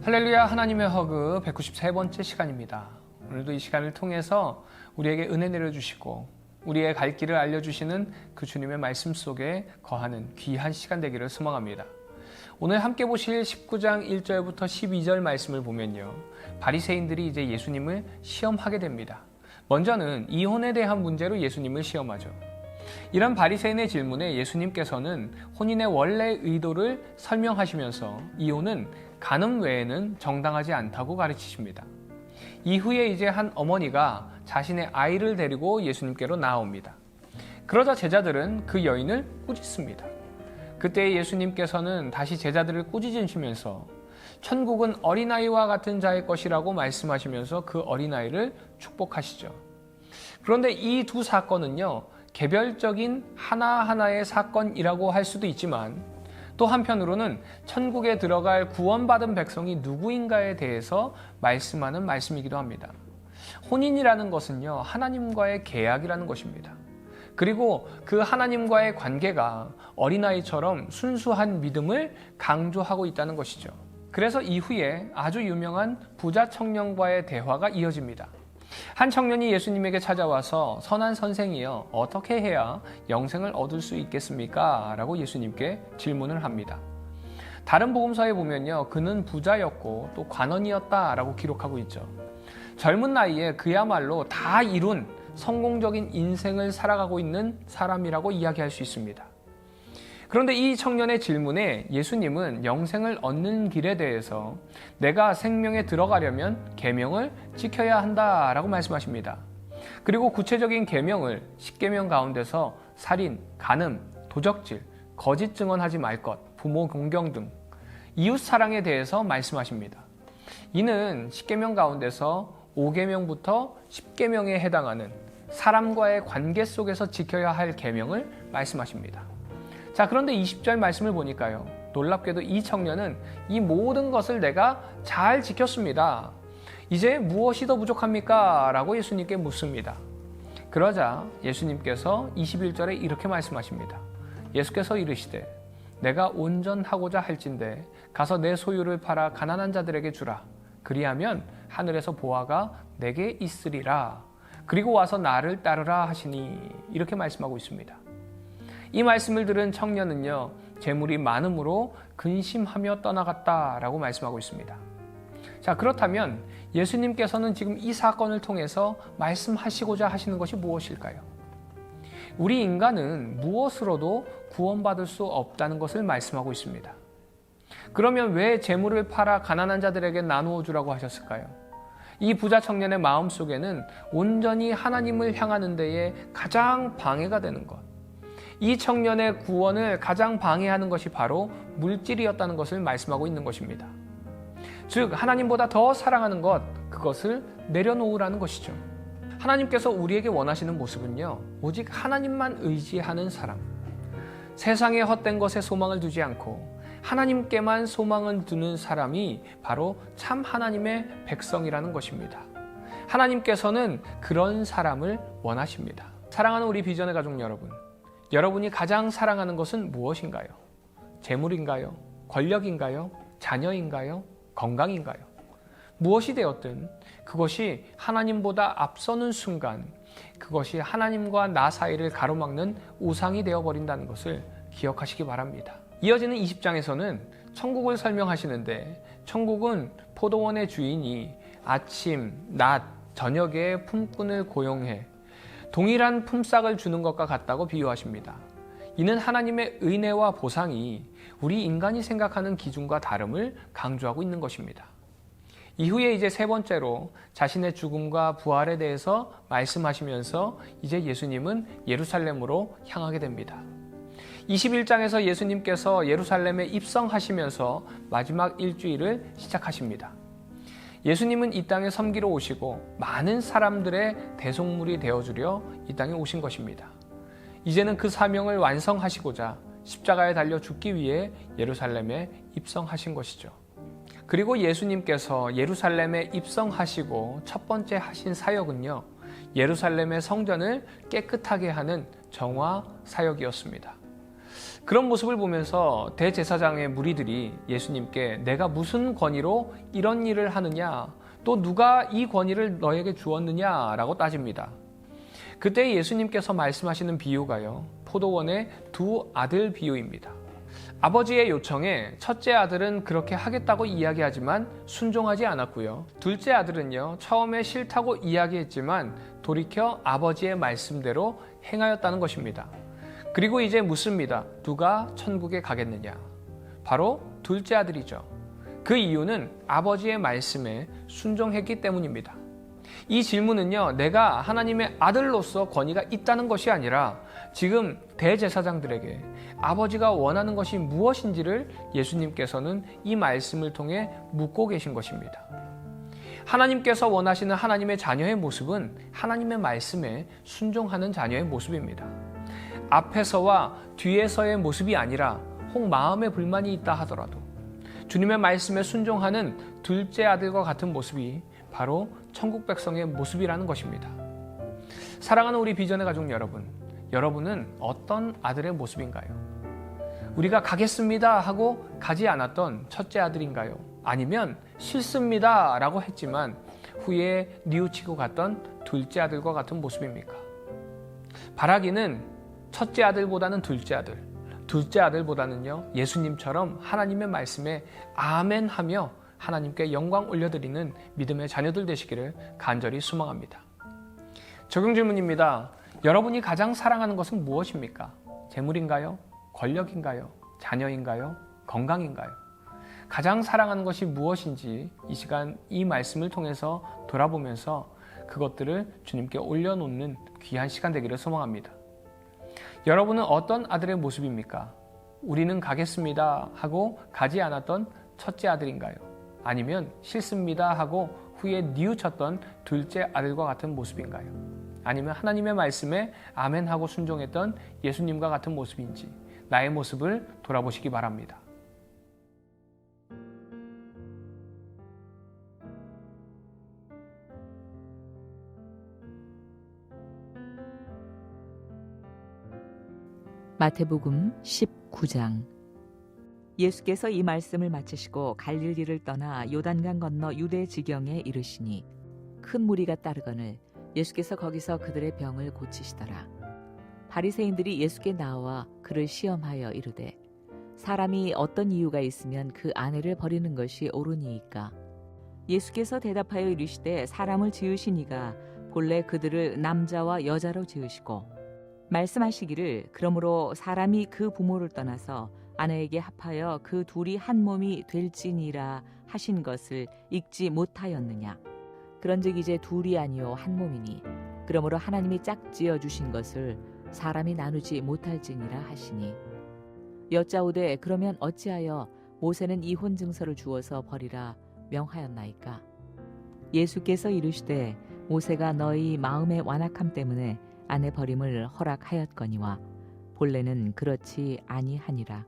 할렐루야, 하나님의 허그 193번째 시간입니다. 오늘도 이 시간을 통해서 우리에게 은혜 내려주시고 우리의 갈 길을 알려주시는 그 주님의 말씀 속에 거하는 귀한 시간 되기를 소망합니다. 오늘 함께 보실 19장 1절부터 12절 말씀을 보면요, 바리새인들이 이제 예수님을 시험하게 됩니다. 먼저는 이혼에 대한 문제로 예수님을 시험하죠. 이런 바리새인의 질문에 예수님께서는 혼인의 원래 의도를 설명하시면서 이혼은 간음 외에는 정당하지 않다고 가르치십니다. 이후에 이제 한 어머니가 자신의 아이를 데리고 예수님께로 나아옵니다. 그러자 제자들은 그 여인을 꾸짖습니다. 그때 예수님께서는 다시 제자들을 꾸짖으시면서 천국은 어린아이와 같은 자의 것이라고 말씀하시면서 그 어린아이를 축복하시죠. 그런데 이 두 사건은요, 개별적인 하나하나의 사건이라고 할 수도 있지만 또 한편으로는 천국에 들어갈 구원받은 백성이 누구인가에 대해서 말씀하는 말씀이기도 합니다. 혼인이라는 것은요, 하나님과의 계약이라는 것입니다. 그리고 그 하나님과의 관계가 어린아이처럼 순수한 믿음을 강조하고 있다는 것이죠. 그래서 이후에 아주 유명한 부자 청년과의 대화가 이어집니다. 한 청년이 예수님에게 찾아와서 선한 선생이여, 어떻게 해야 영생을 얻을 수 있겠습니까? 라고 예수님께 질문을 합니다. 다른 복음서에 보면요, 그는 부자였고 또 관원이었다 라고 기록하고 있죠. 젊은 나이에 그야말로 다 이룬 성공적인 인생을 살아가고 있는 사람이라고 이야기할 수 있습니다. 그런데 이 청년의 질문에 예수님은 영생을 얻는 길에 대해서 내가 생명에 들어가려면 계명을 지켜야 한다라고 말씀하십니다. 그리고 구체적인 계명을 10계명 가운데서 살인, 간음, 도적질, 거짓 증언하지 말 것, 부모 공경 등 이웃 사랑에 대해서 말씀하십니다. 이는 10계명 가운데서 5계명부터 10계명에 해당하는 사람과의 관계 속에서 지켜야 할 계명을 말씀하십니다. 자, 그런데 20절 말씀을 보니까요, 놀랍게도 이 청년은 이 모든 것을 내가 잘 지켰습니다. 이제 무엇이 더 부족합니까? 라고 예수님께 묻습니다. 그러자 예수님께서 21절에 이렇게 말씀하십니다. 예수께서 이르시되 내가 온전하고자 할진대 가서 내 소유를 팔아 가난한 자들에게 주라. 그리하면 하늘에서 보화가 내게 있으리라. 그리고 와서 나를 따르라 하시니, 이렇게 말씀하고 있습니다. 이 말씀을 들은 청년은요, 재물이 많음으로 근심하며 떠나갔다라고 말씀하고 있습니다. 자, 그렇다면 예수님께서는 지금 이 사건을 통해서 말씀하시고자 하시는 것이 무엇일까요? 우리 인간은 무엇으로도 구원받을 수 없다는 것을 말씀하고 있습니다. 그러면 왜 재물을 팔아 가난한 자들에게 나누어 주라고 하셨을까요? 이 부자 청년의 마음속에는 온전히 하나님을 향하는 데에 가장 방해가 되는 것, 이 청년의 구원을 가장 방해하는 것이 바로 물질이었다는 것을 말씀하고 있는 것입니다. 즉, 하나님보다 더 사랑하는 것, 그것을 내려놓으라는 것이죠. 하나님께서 우리에게 원하시는 모습은요, 오직 하나님만 의지하는 사람, 세상의 헛된 것에 소망을 두지 않고 하나님께만 소망을 두는 사람이 바로 참 하나님의 백성이라는 것입니다. 하나님께서는 그런 사람을 원하십니다. 사랑하는 우리 비전의 가족 여러분, 여러분이 가장 사랑하는 것은 무엇인가요? 재물인가요? 권력인가요? 자녀인가요? 건강인가요? 무엇이 되었든 그것이 하나님보다 앞서는 순간 그것이 하나님과 나 사이를 가로막는 우상이 되어버린다는 것을 기억하시기 바랍니다. 이어지는 20장에서는 천국을 설명하시는데, 천국은 포도원의 주인이 아침, 낮, 저녁에 품꾼을 고용해 동일한 품삯을 주는 것과 같다고 비유하십니다. 이는 하나님의 은혜와 보상이 우리 인간이 생각하는 기준과 다름을 강조하고 있는 것입니다. 이후에 이제 세 번째로 자신의 죽음과 부활에 대해서 말씀하시면서 이제 예수님은 예루살렘으로 향하게 됩니다. 21장에서 예수님께서 예루살렘에 입성하시면서 마지막 일주일을 시작하십니다. 예수님은 이 땅에 섬기러 오시고 많은 사람들의 대속물이 되어주려 이 땅에 오신 것입니다. 이제는 그 사명을 완성하시고자 십자가에 달려 죽기 위해 예루살렘에 입성하신 것이죠. 그리고 예수님께서 예루살렘에 입성하시고 첫 번째 하신 사역은요, 예루살렘의 성전을 깨끗하게 하는 정화 사역이었습니다. 그런 모습을 보면서 대제사장의 무리들이 예수님께 내가 무슨 권위로 이런 일을 하느냐, 또 누가 이 권위를 너에게 주었느냐라고 따집니다. 그때 예수님께서 말씀하시는 비유가요, 포도원의 두 아들 비유입니다. 아버지의 요청에 첫째 아들은 그렇게 하겠다고 이야기하지만 순종하지 않았고요. 둘째 아들은요, 처음에 싫다고 이야기했지만 돌이켜 아버지의 말씀대로 행하였다는 것입니다. 그리고 이제 묻습니다. 누가 천국에 가겠느냐? 바로 둘째 아들이죠. 그 이유는 아버지의 말씀에 순종했기 때문입니다. 이 질문은요, 내가 하나님의 아들로서 권위가 있다는 것이 아니라 지금 대제사장들에게 아버지가 원하는 것이 무엇인지를 예수님께서는 이 말씀을 통해 묻고 계신 것입니다. 하나님께서 원하시는 하나님의 자녀의 모습은 하나님의 말씀에 순종하는 자녀의 모습입니다. 앞에서와 뒤에서의 모습이 아니라 혹 마음에 불만이 있다 하더라도 주님의 말씀에 순종하는 둘째 아들과 같은 모습이 바로 천국 백성의 모습이라는 것입니다. 사랑하는 우리 비전의 가족 여러분, 여러분은 어떤 아들의 모습인가요? 우리가 가겠습니다 하고 가지 않았던 첫째 아들인가요? 아니면 싫습니다 라고 했지만 후에 뉘우치고 갔던 둘째 아들과 같은 모습입니까? 바라기는 첫째 아들보다는 둘째 아들, 둘째 아들보다는요, 예수님처럼 하나님의 말씀에 아멘 하며 하나님께 영광 올려드리는 믿음의 자녀들 되시기를 간절히 소망합니다. 적용 질문입니다. 여러분이 가장 사랑하는 것은 무엇입니까? 재물인가요? 권력인가요? 자녀인가요? 건강인가요? 가장 사랑하는 것이 무엇인지 이 시간 이 말씀을 통해서 돌아보면서 그것들을 주님께 올려놓는 귀한 시간 되기를 소망합니다. 여러분은 어떤 아들의 모습입니까? 우리는 가겠습니다 하고 가지 않았던 첫째 아들인가요? 아니면 싫습니다 하고 후에 뉘우쳤던 둘째 아들과 같은 모습인가요? 아니면 하나님의 말씀에 아멘 하고 순종했던 예수님과 같은 모습인지 나의 모습을 돌아보시기 바랍니다. 마태복음 19장. 예수께서 이 말씀을 마치시고 갈릴리를 떠나 요단강 건너 유대 지경에 이르시니 큰 무리가 따르거늘 예수께서 거기서 그들의 병을 고치시더라. 바리새인들이 예수께 나와 그를 시험하여 이르되 사람이 어떤 이유가 있으면 그 아내를 버리는 것이 옳으니이까? 예수께서 대답하여 이르시되 사람을 지으신 이가 본래 그들을 남자와 여자로 지으시고 말씀하시기를 그러므로 사람이 그 부모를 떠나서 아내에게 합하여 그 둘이 한 몸이 될지니라 하신 것을 읽지 못하였느냐? 그런즉 이제 둘이 아니요 한 몸이니 그러므로 하나님이 짝지어 주신 것을 사람이 나누지 못할지니라 하시니 여짜오되 그러면 어찌하여 모세는 이혼 증서를 주어서 버리라 명하였나이까? 예수께서 이르시되 모세가 너희 마음의 완악함 때문에 아내 버림을 허락하였거니와 본래는 그렇지 아니하니라.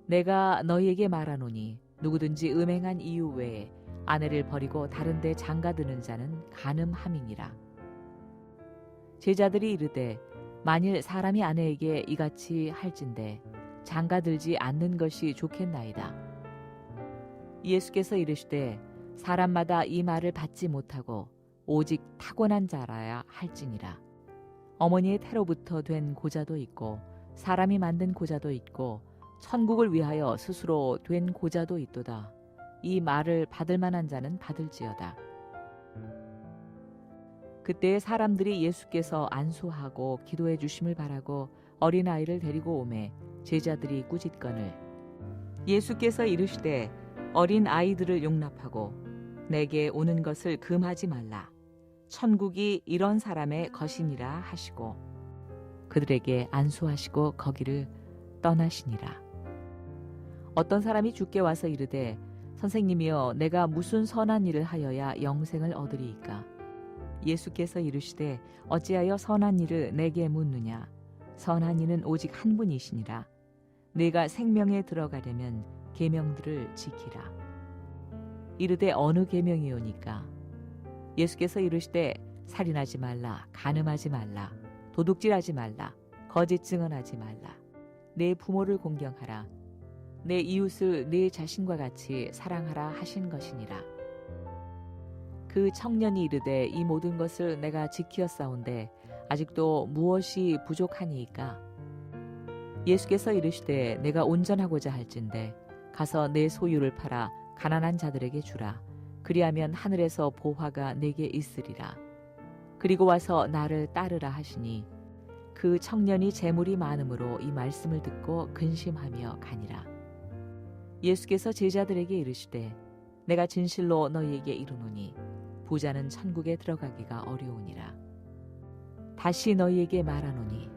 내가 너희에게 말하노니 누구든지 음행한 이유 외에 아내를 버리고 다른 데 장가드는 자는 간음함이니라. 제자들이 이르되 만일 사람이 아내에게 이같이 할진대 장가들지 않는 것이 좋겠나이다. 예수께서 이르시되 사람마다 이 말을 받지 못하고 오직 타고난 자라야 할지니라. 어머니의 태로부터 된 고자도 있고 사람이 만든 고자도 있고 천국을 위하여 스스로 된 고자도 있도다. 이 말을 받을 만한 자는 받을지어다. 그때 사람들이 예수께서 안수하고 기도해 주심을 바라고 어린아이를 데리고 오매 제자들이 꾸짖거늘 예수께서 이르시되 어린아이들을 용납하고 내게 오는 것을 금하지 말라. 천국이 이런 사람의 것이니라 하시고 그들에게 안수하시고 거기를 떠나시니라. 어떤 사람이 주께 와서 이르되 선생님이여 내가 무슨 선한 일을 하여야 영생을 얻으리이까? 예수께서 이르시되 어찌하여 선한 일을 내게 묻느냐? 선한 이는 오직 한 분이시니라. 네가 생명에 들어가려면 계명들을 지키라. 이르되 어느 계명이오니까? 예수께서 이르시되 살인하지 말라, 간음하지 말라, 도둑질하지 말라, 거짓 증언하지 말라. 내 부모를 공경하라. 내 이웃을 내 자신과 같이 사랑하라 하신 것이니라. 그 청년이 이르되 이 모든 것을 내가 지키었사온데 아직도 무엇이 부족하니이까? 예수께서 이르시되 내가 온전하고자 할진대 가서 내 소유를 팔아 가난한 자들에게 주라. 그리하면 하늘에서 보화가 내게 있으리라. 그리고 와서 나를 따르라 하시니 그 청년이 재물이 많음으로 이 말씀을 듣고 근심하며 가니라. 예수께서 제자들에게 이르시되 내가 진실로 너희에게 이르노니 부자는 천국에 들어가기가 어려우니라. 다시 너희에게 말하노니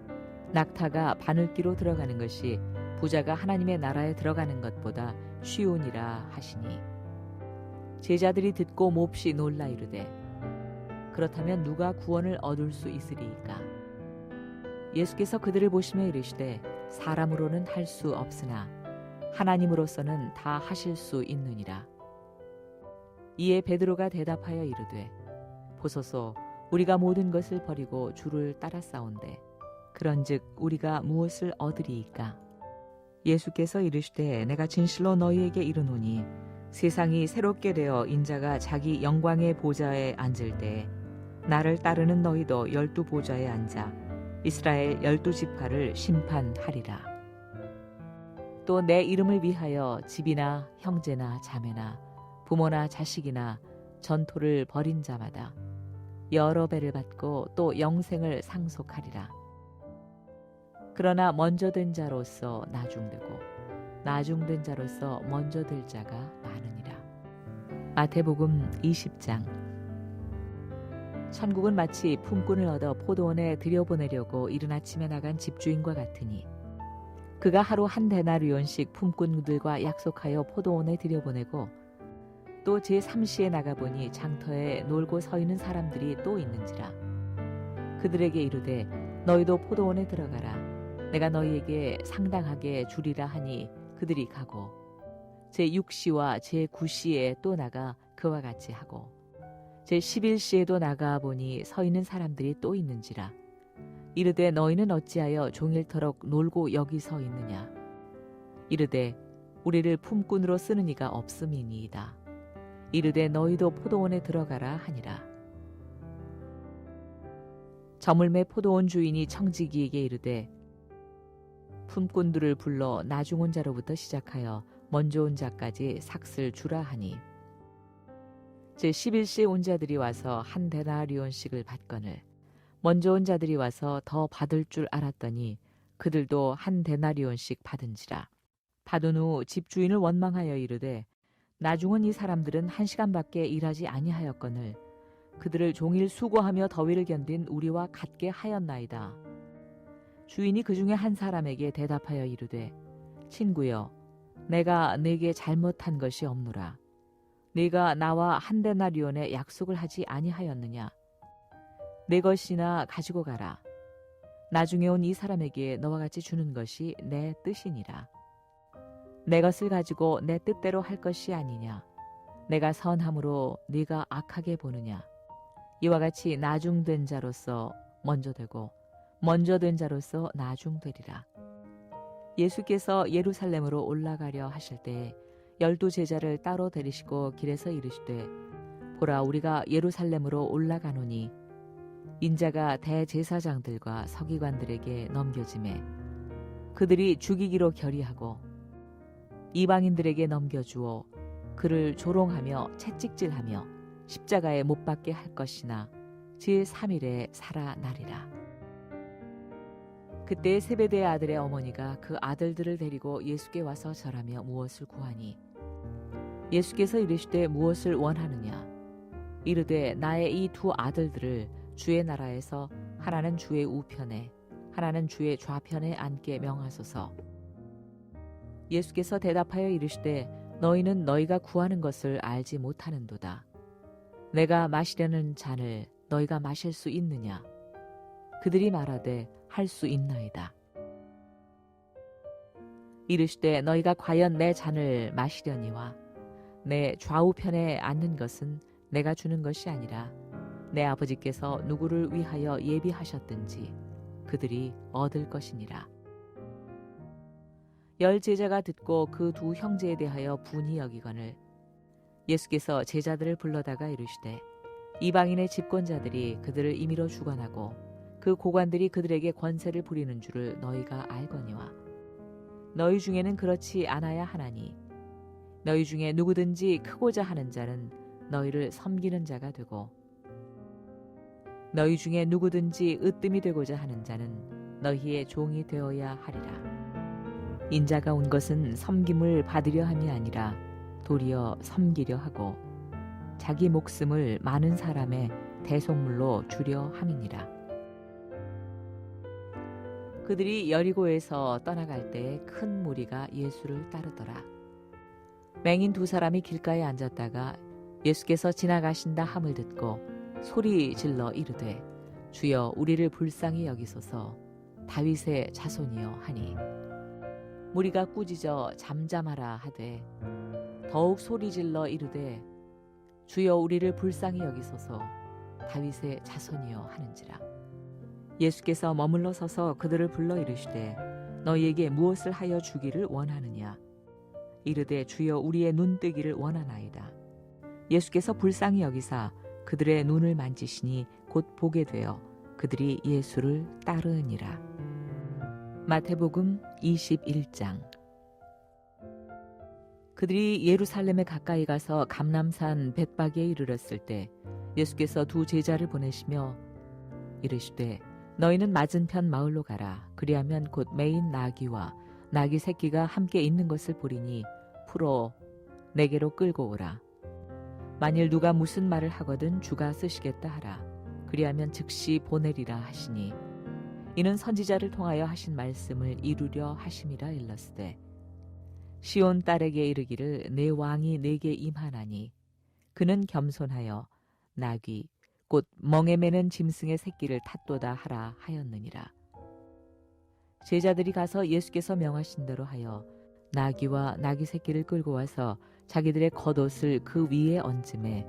낙타가 바늘기로 들어가는 것이 부자가 하나님의 나라에 들어가는 것보다 쉬우니라 하시니 제자들이 듣고 몹시 놀라 이르되 그렇다면 누가 구원을 얻을 수 있으리이까? 예수께서 그들을 보시며 이르시되 사람으로는 할 수 없으나 하나님으로서는 다 하실 수 있느니라. 이에 베드로가 대답하여 이르되 보소서 우리가 모든 것을 버리고 주를 따랐사온데 그런즉 우리가 무엇을 얻으리이까? 예수께서 이르시되 내가 진실로 너희에게 이르노니 세상이 새롭게 되어 인자가 자기 영광의 보좌에 앉을 때에 나를 따르는 너희도 12 보좌에 앉아 이스라엘 12지파를 심판하리라. 또 내 이름을 위하여 집이나 형제나 자매나 부모나 자식이나 전토를 벌인 자마다 여러 배를 받고 또 영생을 상속하리라. 그러나 먼저 된 자로서 나중되고 나중된 자로서 먼저 될 자가 많으니라. 마태복음 20장. 천국은 마치 품꾼을 얻어 포도원에 들여보내려고 이른 아침에 나간 집주인과 같으니 그가 하루 한 데나리온씩 품꾼들과 약속하여 포도원에 들여보내고 또 제3시에 나가보니 장터에 놀고 서 있는 사람들이 또 있는지라. 그들에게 이르되 너희도 포도원에 들어가라. 내가 너희에게 상당하게 주리라 하니 그들이 가고 제6시와 제9시에 또 나가 그와 같이 하고 제11시에도 나가 보니 서 있는 사람들이 또 있는지라. 이르되 너희는 어찌하여 종일토록 놀고 여기 서 있느냐? 이르되 우리를 품꾼으로 쓰는 이가 없음이니이다. 이르되 너희도 포도원에 들어가라 하니라. 저물매 포도원 주인이 청지기에게 이르되 품꾼들을 불러 나중 온 자로부터 시작하여 먼저 온 자까지 삭슬 주라 하니 제11시에 온 자들이 와서 한 데나리온씩을 받거늘 먼저 온 자들이 와서 더 받을 줄 알았더니 그들도 한 데나리온씩 받은지라. 받은 후 집주인을 원망하여 이르되 나중 온 이 사람들은 1시간밖에 일하지 아니하였거늘 그들을 종일 수고하며 더위를 견딘 우리와 같게 하였나이다. 주인이 그 중에 한 사람에게 대답하여 이르되 친구여 내가 네게 잘못한 것이 없노라. 네가 나와 한 데나리온에 약속을 하지 아니하였느냐? 내 것이나 가지고 가라. 나중에 온 이 사람에게 너와 같이 주는 것이 내 뜻이니라. 내 것을 가지고 내 뜻대로 할 것이 아니냐? 내가 선함으로 네가 악하게 보느냐? 이와 같이 나중된 자로서 먼저 되고 먼저 된 자로서 나중되리라. 예수께서 예루살렘으로 올라가려 하실 때 12 제자를 따로 데리시고 길에서 이르시되 보라 우리가 예루살렘으로 올라가노니 인자가 대제사장들과 서기관들에게 넘겨지매 그들이 죽이기로 결의하고 이방인들에게 넘겨주어 그를 조롱하며 채찍질하며 십자가에 못 박게 할 것이나 제3일에 살아나리라. 그때 세베대의 아들의 어머니가 그 아들들을 데리고 예수께 와서 절하며 무엇을 구하니 예수께서 이르시되 무엇을 원하느냐? 이르되 나의 이 2 아들들을 주의 나라에서 하나는 주의 우편에 하나는 주의 좌편에 앉게 명하소서. 예수께서 대답하여 이르시되 너희는 너희가 구하는 것을 알지 못하는도다. 내가 마시려는 잔을 너희가 마실 수 있느냐? 그들이 말하되 할 수 있나이다. 이르시되 너희가 과연 내 잔을 마시려니와 내 좌우편에 앉는 것은 내가 주는 것이 아니라 내 아버지께서 누구를 위하여 예비하셨든지 그들이 얻을 것이니라. 열 제자가 듣고 그 두 형제에 대하여 분이 여기거늘 예수께서 제자들을 불러다가 이르시되 이방인의 집권자들이 그들을 임의로 주관하고 그 고관들이 그들에게 권세를 부리는 줄을 너희가 알거니와 너희 중에는 그렇지 않아야 하나니 너희 중에 누구든지 크고자 하는 자는 너희를 섬기는 자가 되고 너희 중에 누구든지 으뜸이 되고자 하는 자는 너희의 종이 되어야 하리라. 인자가 온 것은 섬김을 받으려 함이 아니라 도리어 섬기려 하고 자기 목숨을 많은 사람의 대속물로 주려 함이니라. 그들이 여리고에서 떠나갈 때 큰 무리가 예수를 따르더라. 맹인 두 사람이 길가에 앉았다가 예수께서 지나가신다 함을 듣고 소리 질러 이르되 주여 우리를 불쌍히 여기소서 다윗의 자손이여 하니 무리가 꾸짖어 잠잠하라 하되 더욱 소리 질러 이르되 주여 우리를 불쌍히 여기소서 다윗의 자손이여 하는지라. 예수께서 머물러 서서 그들을 불러 이르시되 너희에게 무엇을 하여 주기를 원하느냐. 이르되 주여 우리의 눈뜨기를 원하나이다. 예수께서 불쌍히 여기사 그들의 눈을 만지시니 곧 보게 되어 그들이 예수를 따르니라. 마태복음 21장. 그들이 예루살렘에 가까이 가서 감람산 벳바기에 이르렀을 때 예수께서 두 제자를 보내시며 이르시되 너희는 맞은편 마을로 가라. 그리하면 곧 매인 나귀와 나귀 새끼가 함께 있는 것을 보리니 풀어 내게로 끌고 오라. 만일 누가 무슨 말을 하거든 주가 쓰시겠다 하라. 그리하면 즉시 보내리라 하시니 이는 선지자를 통하여 하신 말씀을 이루려 하심이라 일렀으되 시온 딸에게 이르기를 내 왕이 내게 임하나니 그는 겸손하여 나귀 곧 멍에 매는 짐승의 새끼를 탔도다 하라 하였느니라. 제자들이 가서 예수께서 명하신 대로 하여 나귀와 나귀 새끼를 끌고 와서 자기들의 겉옷을 그 위에 얹음에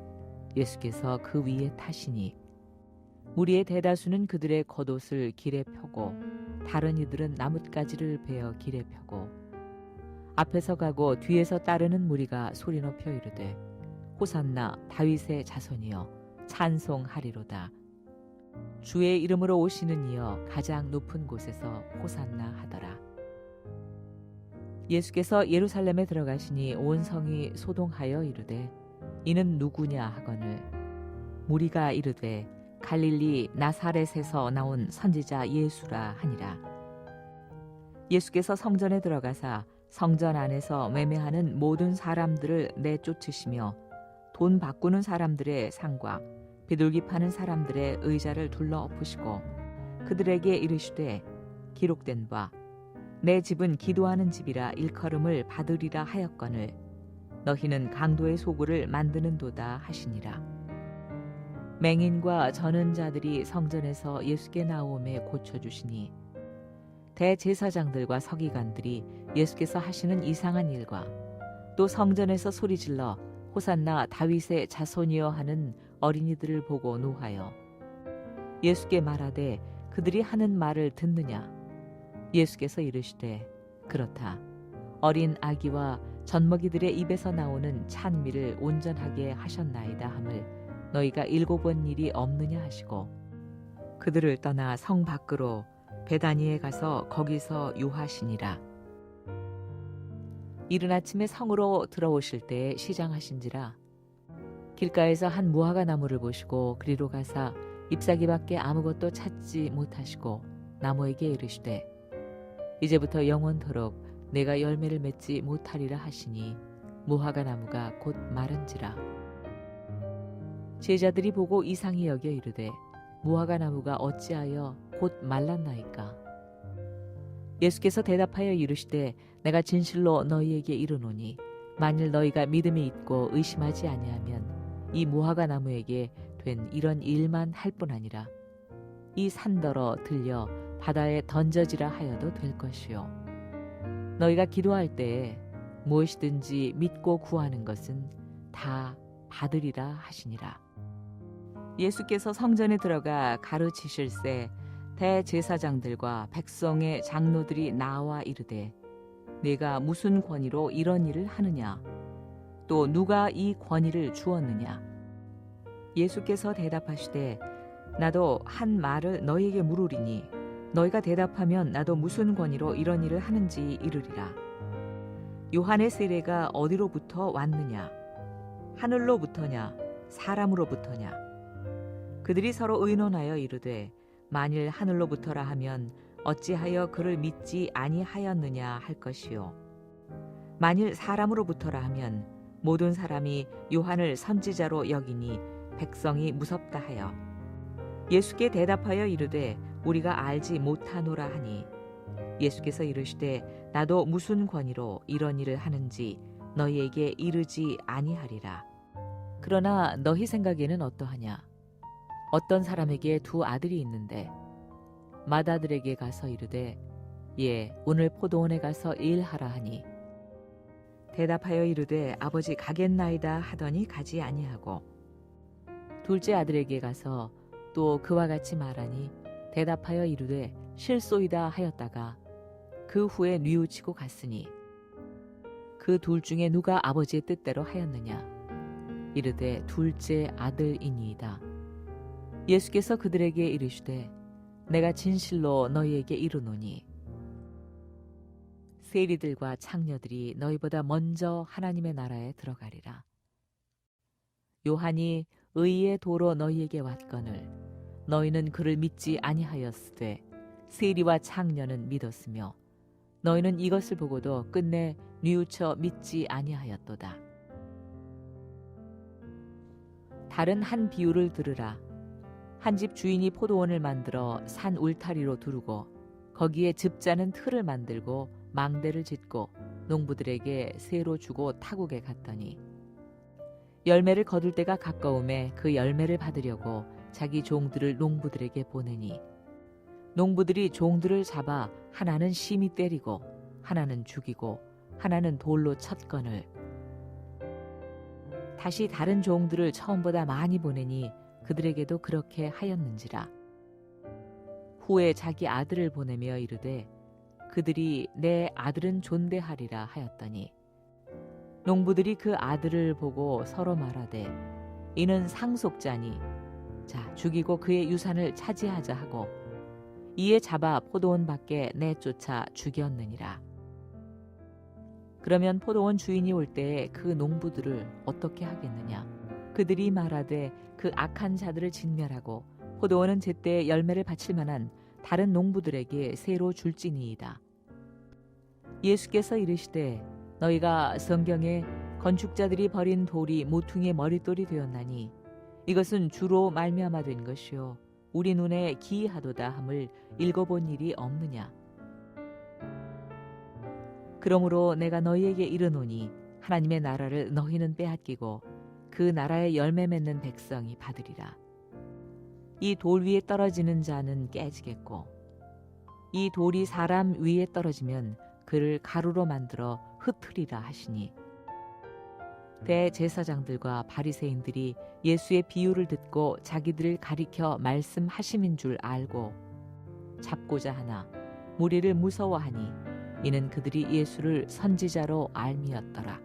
예수께서 그 위에 타시니 무리의 대다수는 그들의 겉옷을 길에 펴고 다른 이들은 나뭇가지를 베어 길에 펴고 앞에서 가고 뒤에서 따르는 무리가 소리 높여 이르되 호산나 다윗의 자손이여 찬송하리로다. 주의 이름으로 오시는 이여 가장 높은 곳에서 호산나 하더라. 예수께서 예루살렘에 들어가시니 온 성이 소동하여 이르되 이는 누구냐 하거늘 무리가 이르되 갈릴리 나사렛에서 나온 선지자 예수라 하니라. 예수께서 성전에 들어가사 성전 안에서 매매하는 모든 사람들을 내쫓으시며 돈 바꾸는 사람들의 상과 비둘기 파는 사람들의 의자를 둘러 엎으시고 그들에게 이르시되 기록된 바 내 집은 기도하는 집이라 일컬음을 받으리라 하였거늘 너희는 강도의 소굴을 만드는도다 하시니라. 맹인과 저는 자들이 성전에서 예수께 나오매 고쳐주시니 대제사장들과 서기관들이 예수께서 하시는 이상한 일과 또 성전에서 소리질러 호산나 다윗의 자손이여 하는 어린이들을 보고 노하여 예수께 말하되 그들이 하는 말을 듣느냐. 예수께서 이르시되 그렇다. 어린 아기와 젖먹이들의 입에서 나오는 찬미를 온전하게 하셨나이다 함을 너희가 읽어본 일이 없느냐 하시고 그들을 떠나 성 밖으로 베다니에 가서 거기서 유하시니라. 이른 아침에 성으로 들어오실 때에 시장하신지라 길가에서 한 무화과 나무를 보시고 그리로 가사 잎사귀밖에 아무것도 찾지 못하시고 나무에게 이르시되 이제부터 영원토록 내가 열매를 맺지 못하리라 하시니 무화과 나무가 곧 마른지라. 제자들이 보고 이상히 여겨 이르되 무화과 나무가 어찌하여 곧 말랐나이까. 예수께서 대답하여 이르시되 내가 진실로 너희에게 이르노니 만일 너희가 믿음이 있고 의심하지 아니하면 이 무화과 나무에게 된 이런 일만 할 뿐 아니라 이 산더러 들려 바다에 던져지라 하여도 될 것이요 너희가 기도할 때에 무엇이든지 믿고 구하는 것은 다 받으리라 하시니라. 예수께서 성전에 들어가 가르치실새 대제사장들과 백성의 장로들이 나와 이르되 네가 무슨 권위로 이런 일을 하느냐? 또 누가 이 권위를 주었느냐? 예수께서 대답하시되 나도 한 말을 너희에게 물으리니 너희가 대답하면 나도 무슨 권위로 이런 일을 하는지 이르리라. 요한의 세례가 어디로부터 왔느냐? 하늘로부터냐? 사람으로부터냐? 그들이 서로 의논하여 이르되 만일 하늘로부터라 하면 어찌하여 그를 믿지 아니하였느냐 할 것이요. 만일 사람으로부터라 하면 모든 사람이 요한을 선지자로 여기니 백성이 무섭다 하여 예수께 대답하여 이르되 우리가 알지 못하노라 하니 예수께서 이르시되 나도 무슨 권위로 이런 일을 하는지 너희에게 이르지 아니하리라. 그러나 너희 생각에는 어떠하냐? 어떤 사람에게 두 아들이 있는데 맏아들에게 가서 이르되 예 오늘 포도원에 가서 일하라 하니 대답하여 이르되 아버지 가겠나이다 하더니 가지 아니하고 둘째 아들에게 가서 또 그와 같이 말하니 대답하여 이르되 실소이다 하였다가 그 후에 뉘우치고 갔으니 그 둘 중에 누가 아버지의 뜻대로 하였느냐? 이르되 둘째 아들이니이다. 예수께서 그들에게 이르시되 내가 진실로 너희에게 이르노니 세리들과 창녀들이 너희보다 먼저 하나님의 나라에 들어가리라. 요한이 의의 도로 너희에게 왔거늘 너희는 그를 믿지 아니하였으되 세리와 창녀는 믿었으며 너희는 이것을 보고도 끝내 뉘우쳐 믿지 아니하였도다. 다른 한 비유를 들으라. 한 집 주인이 포도원을 만들어 산 울타리로 두르고 거기에 즙자는 틀을 만들고 망대를 짓고 농부들에게 세로 주고 타국에 갔더니 열매를 거둘 때가 가까움에 그 열매를 받으려고 자기 종들을 농부들에게 보내니 농부들이 종들을 잡아 하나는 심히 때리고 하나는 죽이고 하나는 돌로 쳤거늘 다시 다른 종들을 처음보다 많이 보내니 그들에게도 그렇게 하였는지라. 후에 자기 아들을 보내며 이르되 그들이 내 아들은 존대하리라 하였더니 농부들이 그 아들을 보고 서로 말하되 이는 상속자니 자 죽이고 그의 유산을 차지하자 하고 이에 잡아 포도원 밖에 내쫓아 죽였느니라. 그러면 포도원 주인이 올 때에 그 농부들을 어떻게 하겠느냐? 그들이 말하되 그 악한 자들을 진멸하고 포도원은 제때 열매를 바칠 만한 다른 농부들에게 새로 줄지니이다. 예수께서 이르시되 너희가 성경에 건축자들이 버린 돌이 모퉁이의 머릿돌이 되었나니 이것은 주로 말미암아 된 것이요 우리 눈에 기이하도다 함을 읽어본 일이 없느냐. 그러므로 내가 너희에게 이르노니 하나님의 나라를 너희는 빼앗기고 그 나라의 열매 맺는 백성이 받으리라. 이 돌 위에 떨어지는 자는 깨지겠고 이 돌이 사람 위에 떨어지면 그를 가루로 만들어 흩으리라 하시니 대제사장들과 바리새인들이 예수의 비유를 듣고 자기들을 가리켜 말씀하심인 줄 알고 잡고자 하나 무리를 무서워하니 이는 그들이 예수를 선지자로 알미었더라.